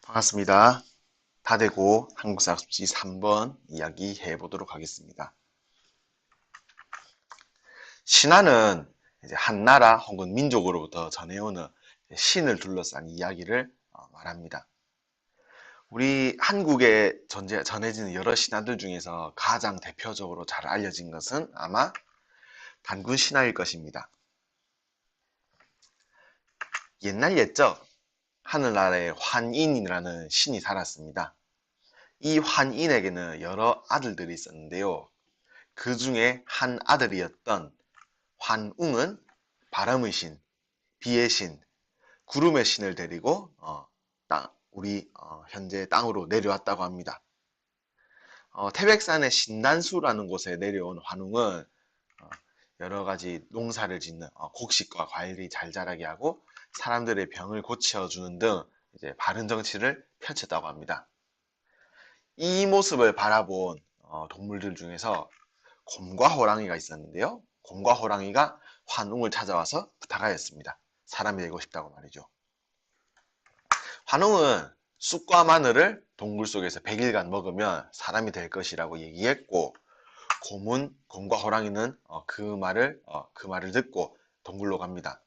반갑습니다. 다되고 한국사학습지 3번 이야기해 보도록 하겠습니다. 신화는 이제 한 나라 혹은 민족으로부터 전해오는 신을 둘러싼 이야기를 말합니다. 우리 한국에 전해지는 여러 신화들 중에서 가장 대표적으로 잘 알려진 것은 아마 단군 신화일 것입니다. 옛날 옛적 하늘나라에 환인이라는 신이 살았습니다. 이 환인에게는 여러 아들들이 있었는데요. 그 중에 한 아들이었던 환웅은 바람의 신, 비의 신, 구름의 신을 데리고 우리 현재 땅으로 내려왔다고 합니다. 태백산의 신난수라는 곳에 내려온 환웅은 여러 가지 농사를 짓는 곡식과 과일이 잘 자라게 하고 사람들의 병을 고쳐주는 등 이제 바른 정치를 펼쳤다고 합니다. 이 모습을 바라본 동물들 중에서 곰과 호랑이가 있었는데요. 곰과 호랑이가 환웅을 찾아와서 부탁하였습니다. 사람이 되고 싶다고 말이죠. 환웅은 쑥과 마늘을 동굴 속에서 100일간 먹으면 사람이 될 것이라고 얘기했고, 곰과 호랑이는 그 말을 듣고 동굴로 갑니다.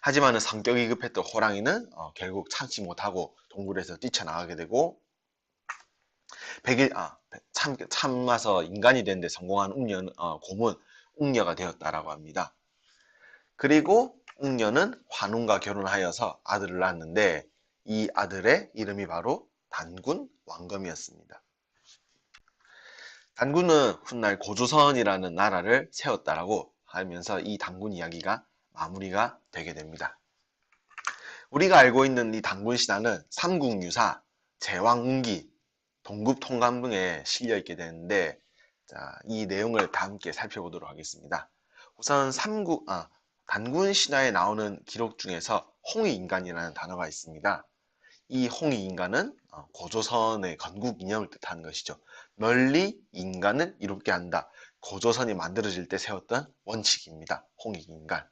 하지만 성격이 급했던 호랑이는 결국 참지 못하고 동굴에서 뛰쳐나가게 되고 100일 참아서 인간이 되는데 성공한 곰은 웅녀가 되었다라고 합니다. 그리고 웅녀는 환웅과 결혼하여서 아들을 낳았는데 이 아들의 이름이 바로 단군 왕검이었습니다. 단군은 훗날 고조선이라는 나라를 세웠다라고 하면서 이 단군 이야기가 마무리가 되게 됩니다. 우리가 알고 있는 이 단군 신화는 삼국유사, 제왕운기, 동급통감 등에 실려 있게 되는데 이 내용을 다 함께 살펴보도록 하겠습니다. 우선 단군 신화에 나오는 기록 중에서 홍익인간이라는 단어가 있습니다. 이 홍익인간은 고조선의 건국 이념을 뜻하는 것이죠. 널리 인간을 이롭게 한다. 고조선이 만들어질 때 세웠던 원칙입니다. 홍익인간.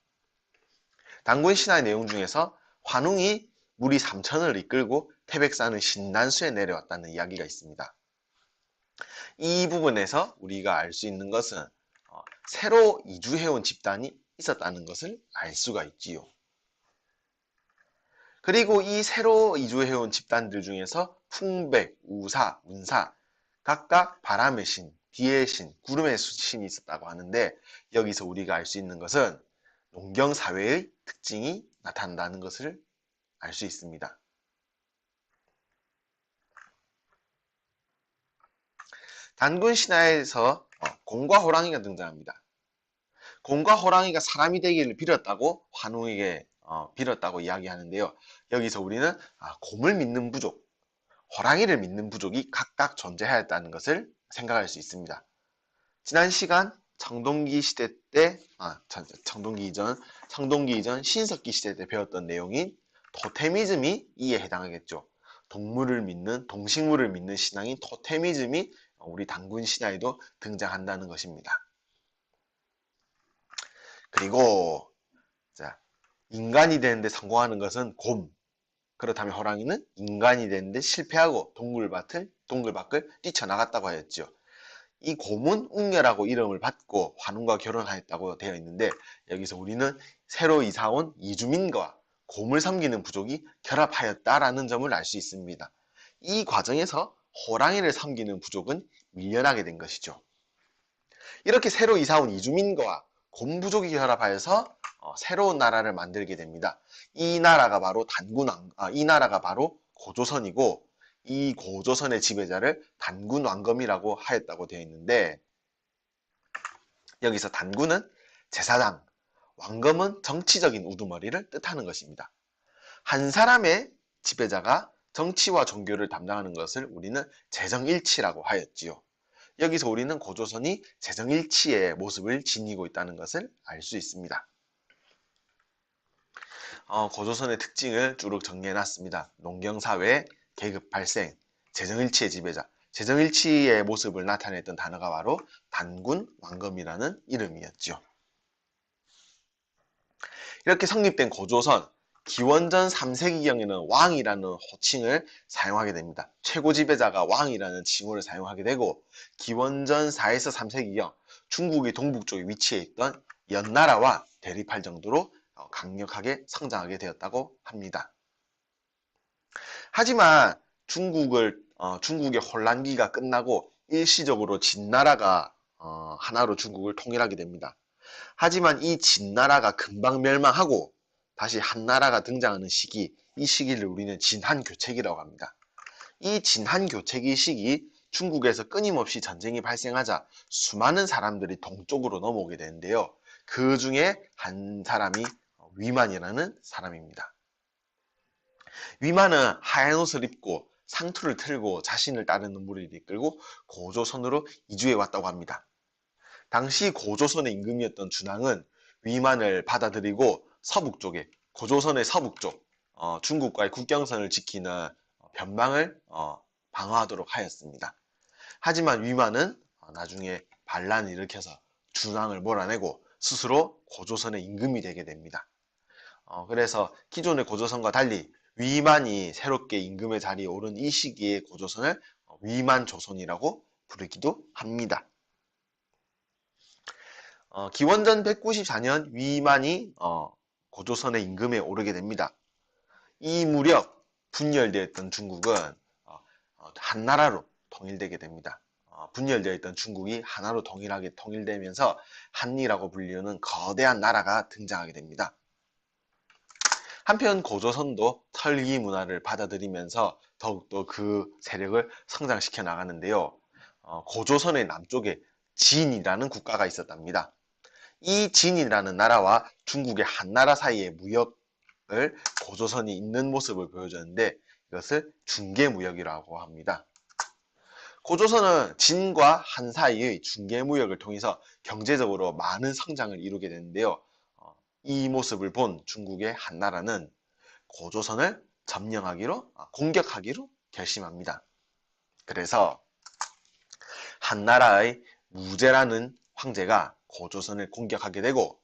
단군 신화의 내용 중에서 환웅이 무리 3천을 이끌고 태백산의 신난수에 내려왔다는 이야기가 있습니다. 이 부분에서 우리가 알 수 있는 것은 새로 이주해온 집단이 있었다는 것을 알 수가 있지요. 그리고 이 새로 이주해온 집단들 중에서 풍백, 우사, 운사 각각 바람의 신, 비의 신, 구름의 신이 있었다고 하는데 여기서 우리가 알 수 있는 것은 농경사회의 특징이 나타난다는 것을 알 수 있습니다. 단군 신화에서 곰과 호랑이가 등장합니다. 곰과 호랑이가 사람이 되기를 빌었다고 환웅에게 빌었다고 이야기하는데요. 여기서 우리는 곰을 믿는 부족, 호랑이를 믿는 부족이 각각 존재하였다는 것을 생각할 수 있습니다. 지난 시간 청동기 시대 때, 청동기 이전 신석기 시대 때 배웠던 내용인 토테미즘이 이에 해당하겠죠. 동식물을 믿는 신앙인 토테미즘이 우리 단군 신화에도 등장한다는 것입니다. 그리고 인간이 되는데 성공하는 것은 곰. 그렇다면 호랑이는 인간이 되는데 실패하고 동굴 밖을 뛰쳐나갔다고 하였죠. 이 곰은 웅녀라고 이름을 받고 환웅과 결혼하였다고 되어 있는데 여기서 우리는 새로 이사온 이주민과 곰을 섬기는 부족이 결합하였다라는 점을 알 수 있습니다. 이 과정에서 호랑이를 섬기는 부족은 밀려나게 된 것이죠. 이렇게 새로 이사온 이주민과 곰 부족이 결합하여서 새로운 나라를 만들게 됩니다. 이 나라가 바로 고조선이고 이 고조선의 지배자를 단군 왕검이라고 하였다고 되어 있는데 여기서 단군은 제사장, 왕검은 정치적인 우두머리를 뜻하는 것입니다. 한 사람의 지배자가 정치와 종교를 담당하는 것을 우리는 재정일치라고 하였지요. 여기서 우리는 고조선이 재정일치의 모습을 지니고 있다는 것을 알 수 있습니다. 고조선의 특징을 쭉 정리해놨습니다. 농경사회, 계급 발생, 재정일치의 지배자, 재정일치의 모습을 나타냈던 단어가 바로 단군 왕검이라는 이름이었죠. 이렇게 성립된 고조선, 기원전 3세기경에는 왕이라는 호칭을 사용하게 됩니다. 최고 지배자가 왕이라는 칭호를 사용하게 되고 기원전 4에서 3세기경 중국의 동북쪽에 위치해 있던 연나라와 대립할 정도로 강력하게 성장하게 되었다고 합니다. 하지만 중국의 혼란기가 끝나고 일시적으로 진나라가 하나로 중국을 통일하게 됩니다. 하지만 이 진나라가 금방 멸망하고 다시 한나라가 등장하는 시기, 이 시기를 우리는 진한교체기라고 합니다. 이 진한교체기 시기 중국에서 끊임없이 전쟁이 발생하자 수많은 사람들이 동쪽으로 넘어오게 되는데요. 그 중에 한 사람이 위만이라는 사람입니다. 위만은 하얀 옷을 입고 상투를 틀고 자신을 따르는 무리를 이끌고 고조선으로 이주해 왔다고 합니다. 당시 고조선의 임금이었던 준왕은 위만을 받아들이고 서북쪽에 고조선의 서북쪽 중국과의 국경선을 지키는 변방을 방어하도록 하였습니다. 하지만 위만은 나중에 반란을 일으켜서 준왕을 몰아내고 스스로 고조선의 임금이 되게 됩니다. 그래서 기존의 고조선과 달리 위만이 새롭게 임금의 자리에 오른 이 시기의 고조선을 위만조선이라고 부르기도 합니다. 기원전 194년 위만이 고조선의 임금에 오르게 됩니다. 이 무렵 분열되어 있던 중국은 한나라로 통일되게 됩니다. 분열되어 있던 중국이 하나로 통일되면서 한리라고 불리는 거대한 나라가 등장하게 됩니다. 한편 고조선도 털기 문화를 받아들이면서 더욱더 그 세력을 성장시켜 나가는데요. 고조선의 남쪽에 진이라는 국가가 있었답니다. 이 진이라는 나라와 중국의 한나라 사이의 무역을 고조선이 있는 모습을 보여줬는데 이것을 중개무역이라고 합니다. 고조선은 진과 한 사이의 중개무역을 통해서 경제적으로 많은 성장을 이루게 되는데요. 이 모습을 본 중국의 한나라는 고조선을 공격하기로 결심합니다. 그래서 한나라의 무제라는 황제가 고조선을 공격하게 되고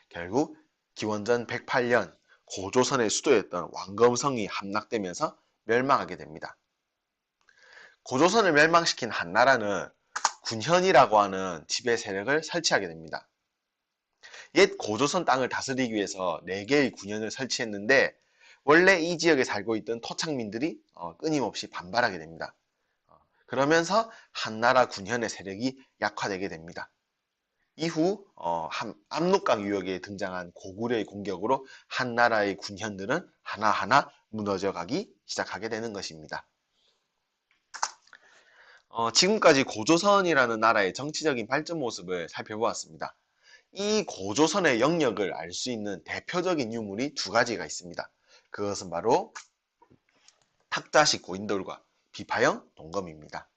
결국 기원전 108년 고조선의 수도였던 왕검성이 함락되면서 멸망하게 됩니다. 고조선을 멸망시킨 한나라는 군현이라고 하는 지배 세력을 설치하게 됩니다. 옛 고조선 땅을 다스리기 위해서 4개의 군현을 설치했는데 원래 이 지역에 살고 있던 토착민들이 끊임없이 반발하게 됩니다. 그러면서 한나라 군현의 세력이 약화되게 됩니다. 이후 압록강 유역에 등장한 고구려의 공격으로 한나라의 군현들은 하나하나 무너져가기 시작하게 되는 것입니다. 지금까지 고조선이라는 나라의 정치적인 발전 모습을 살펴보았습니다. 이 고조선의 영역을 알 수 있는 대표적인 유물이 2가지가 있습니다. 그것은 바로 탁자식 고인돌과 비파형 동검입니다.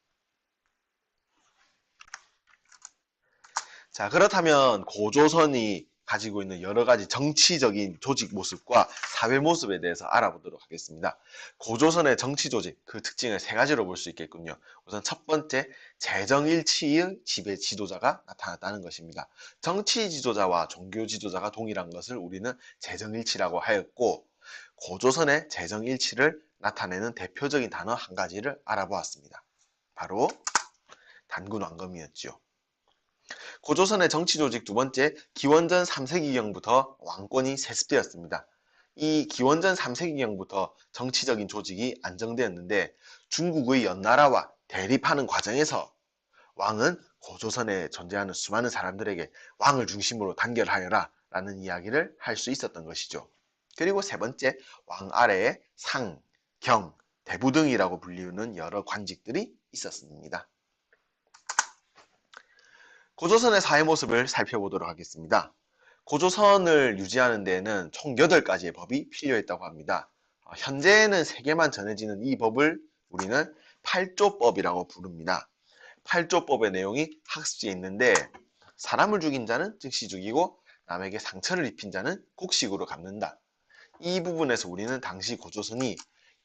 자, 그렇다면 고조선이 가지고 있는 여러 가지 정치적인 조직 모습과 사회 모습에 대해서 알아보도록 하겠습니다. 고조선의 정치 조직, 그 특징을 3가지로 볼 수 있겠군요. 우선 첫 번째, 재정일치의 지배 지도자가 나타났다는 것입니다. 정치 지도자와 종교 지도자가 동일한 것을 우리는 재정일치라고 하였고, 고조선의 재정일치를 나타내는 대표적인 단어 1가지를 알아보았습니다. 바로 단군왕검이었죠. 고조선의 정치 조직 2번째, 기원전 3세기경부터 왕권이 세습되었습니다. 이 기원전 3세기경부터 정치적인 조직이 안정되었는데 중국의 연나라와 대립하는 과정에서 왕은 고조선에 존재하는 수많은 사람들에게 왕을 중심으로 단결하여라 라는 이야기를 할 수 있었던 것이죠. 그리고 3번째, 왕 아래에 상, 경, 대부 등이라고 불리우는 여러 관직들이 있었습니다. 고조선의 사회 모습을 살펴보도록 하겠습니다. 고조선을 유지하는 데에는 총 8가지의 법이 필요했다고 합니다. 현재는 3개만 전해지는 이 법을 우리는 8조법이라고 부릅니다. 8조법의 내용이 학습지에 있는데 사람을 죽인 자는 즉시 죽이고 남에게 상처를 입힌 자는 곡식으로 갚는다. 이 부분에서 우리는 당시 고조선이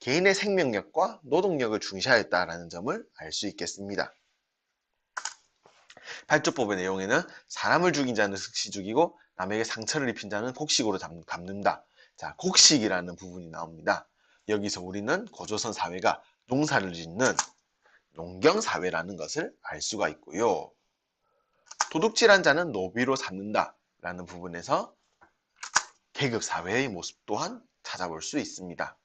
개인의 생명력과 노동력을 중시하였다는 점을 알 수 있겠습니다. 8조법의 내용에는 사람을 죽인 자는 즉시 죽이고 남에게 상처를 입힌 자는 곡식으로 갚는다. 자, 곡식이라는 부분이 나옵니다. 여기서 우리는 고조선 사회가 농사를 짓는 농경사회라는 것을 알 수가 있고요. 도둑질한 자는 노비로 삼는다라는 부분에서 계급사회의 모습 또한 찾아볼 수 있습니다.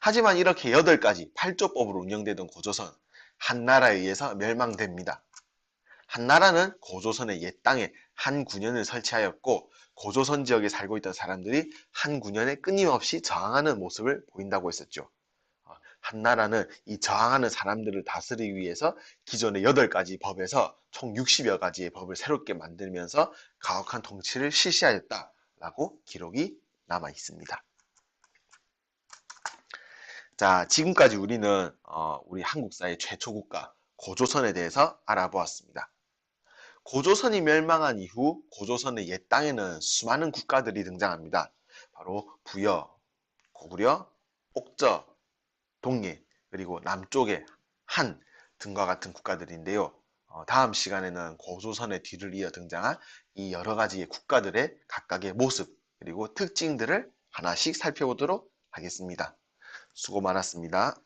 하지만 이렇게 8가지 8조법으로 운영되던 고조선, 한나라에 의해서 멸망됩니다. 한나라는 고조선의 옛 땅에 한 군현을 설치하였고 고조선 지역에 살고 있던 사람들이 한 군현에 끊임없이 저항하는 모습을 보인다고 했었죠. 한나라는 이 저항하는 사람들을 다스리기 위해서 기존의 8가지 법에서 총 60여 가지의 법을 새롭게 만들면서 가혹한 통치를 실시하였다라고 기록이 남아 있습니다. 자, 지금까지 우리는 우리 한국사의 최초 국가 고조선에 대해서 알아보았습니다. 고조선이 멸망한 이후 고조선의 옛 땅에는 수많은 국가들이 등장합니다. 바로 부여, 고구려, 옥저, 동예, 그리고 남쪽의 한 등과 같은 국가들인데요. 다음 시간에는 고조선의 뒤를 이어 등장한 이 여러 가지의 국가들의 각각의 모습 그리고 특징들을 하나씩 살펴보도록 하겠습니다. 수고 많았습니다.